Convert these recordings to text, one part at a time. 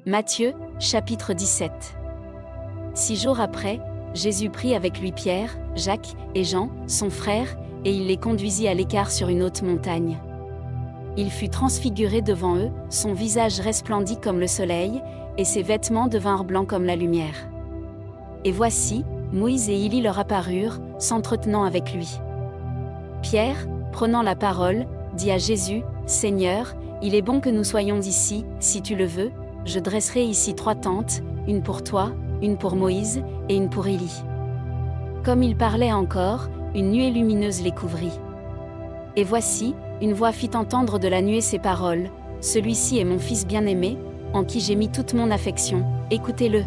Matthieu, chapitre 17. 6 jours après, Jésus prit avec lui Pierre, Jacques et Jean, son frère, et il les conduisit à l'écart sur une haute montagne. Il fut transfiguré devant eux, son visage resplendit comme le soleil, et ses vêtements devinrent blancs comme la lumière. Et voici, Moïse et Élie leur apparurent, s'entretenant avec lui. Pierre, prenant la parole, dit à Jésus, « Seigneur, il est bon que nous soyons ici, si tu le veux, je dresserai ici 3 tentes, une pour toi, une pour Moïse, et une pour Élie. » Comme il parlait encore, une nuée lumineuse les couvrit. Et voici, une voix fit entendre de la nuée ces paroles, « Celui-ci est mon Fils bien-aimé, en qui j'ai mis toute mon affection, écoutez-le. »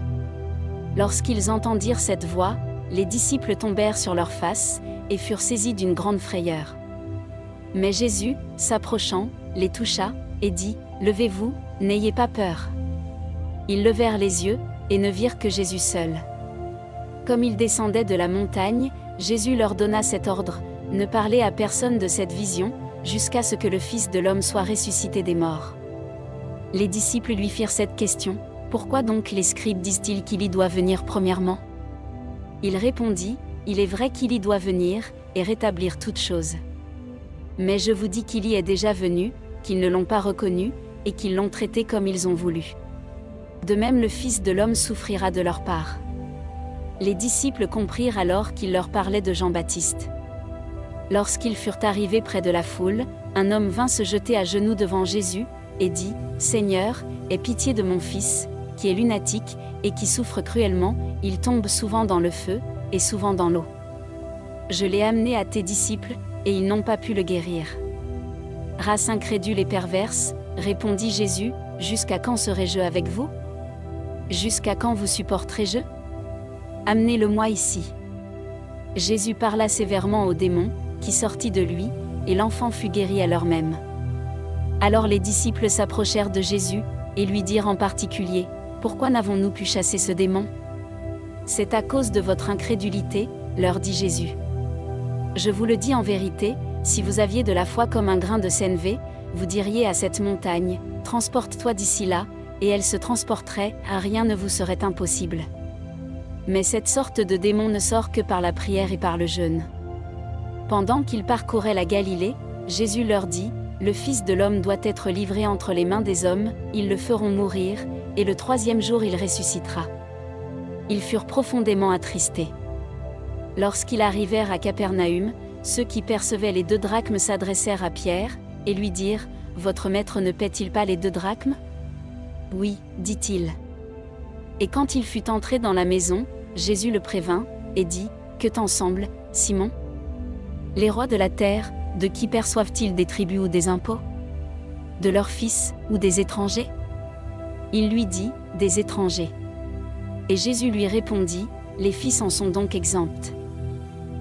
Lorsqu'ils entendirent cette voix, les disciples tombèrent sur leurs faces, et furent saisis d'une grande frayeur. Mais Jésus, s'approchant, les toucha, et dit, « Levez-vous, n'ayez pas peur. » Ils levèrent les yeux, et ne virent que Jésus seul. Comme ils descendaient de la montagne, Jésus leur donna cet ordre, « Ne parlez à personne de cette vision, jusqu'à ce que le Fils de l'homme soit ressuscité des morts. » Les disciples lui firent cette question, « Pourquoi donc les scribes disent-ils qu'Élie doit venir premièrement ?» Il répondit, « Il est vrai qu'Élie doit venir, et rétablir toutes choses. Mais je vous dis qu'Élie est déjà venu, qu'ils ne l'ont pas reconnu, et qu'ils l'ont traité comme ils ont voulu. De même le Fils de l'homme souffrira de leur part. » Les disciples comprirent alors qu'il leur parlait de Jean-Baptiste. Lorsqu'ils furent arrivés près de la foule, un homme vint se jeter à genoux devant Jésus, et dit, « Seigneur, aie pitié de mon fils, qui est lunatique, et qui souffre cruellement, il tombe souvent dans le feu, et souvent dans l'eau. Je l'ai amené à tes disciples, et ils n'ont pas pu le guérir. » Race incrédule et perverse, répondit Jésus, « Jusqu'à quand serai-je avec vous? Jusqu'à quand vous supporterai-je? Amenez-le-moi ici. » Jésus parla sévèrement au démon, qui sortit de lui, et l'enfant fut guéri à l'heure même. Alors les disciples s'approchèrent de Jésus, et lui dirent en particulier, « Pourquoi n'avons-nous pu chasser ce démon? » « C'est à cause de votre incrédulité, leur dit Jésus. Je vous le dis en vérité, si vous aviez de la foi comme un grain de sénévé, vous diriez à cette montagne, « Transporte-toi d'ici là », et elle se transporterait, rien ne vous serait impossible. Mais cette sorte de démon ne sort que par la prière et par le jeûne. Pendant qu'ils parcouraient la Galilée, Jésus leur dit, « Le Fils de l'homme doit être livré entre les mains des hommes, ils le feront mourir, et le 3e jour il ressuscitera. » Ils furent profondément attristés. Lorsqu'ils arrivèrent à Capernaüm, ceux qui percevaient les 2 drachmes s'adressèrent à Pierre, et lui dirent, « Votre maître ne paie-t-il pas les 2 drachmes? » « Oui, dit-il. » Et quand il fut entré dans la maison, Jésus le prévint, et dit, « Que t'en semble, Simon? Les rois de la terre, de qui perçoivent-ils des tributs ou des impôts? De leurs fils, ou des étrangers? » Il lui dit, « Des étrangers. » Et Jésus lui répondit, « Les fils en sont donc exempts.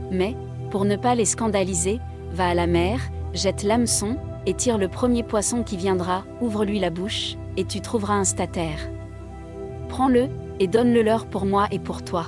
Mais, pour ne pas les scandaliser, va à la mer, jette l'hameçon, et tire le premier poisson qui viendra, ouvre-lui la bouche, et tu trouveras un statère. Prends-le, et donne-le leur pour moi et pour toi. »